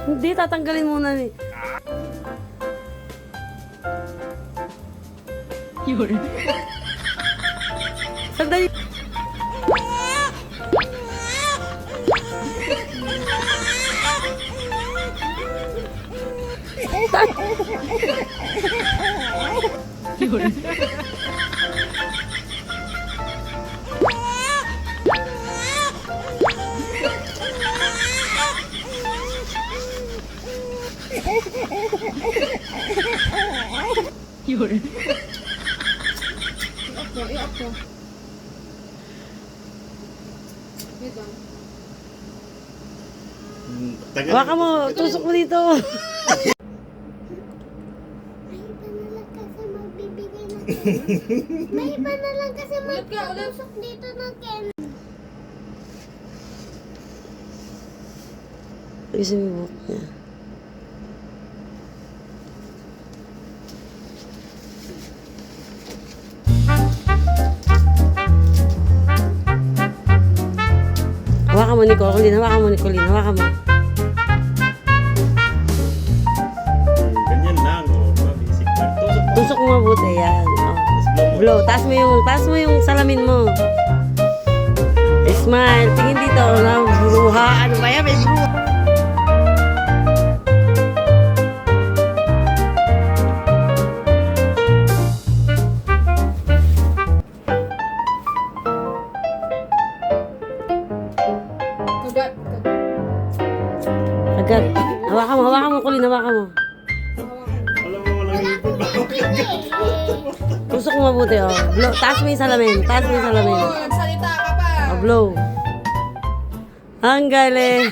Hindi, tatanggalin muna ni. Yun. Sandali. Yun. Yun. I-off mo. Wait lang. Hawakan mo, tusok mo dito. May iba na lang kasi magtusok dito ng Ken. Ayusin mo yung buhok niya. Hawakan mo, Nicolene. Hawakan mo, Nicolene. Hawakan mo. Ganyan lang, oh. Basic lang. Tusok mo mabuti, yan. Oh. Blow. Taas mo yung salamin mo. Smile. Tingin dito. Bruha. Ano ba yan? May bruha. Kagat. Agad. Hawakan mo, Colleen. Hawakan mo. Alam mo, walang ipon ba? Tusok mo mabuti, oh. Blow. Taas mo yung salamin. Taas mo yung salamin. Oh, nagsalita ka pa. Oh, blow. Ang galing.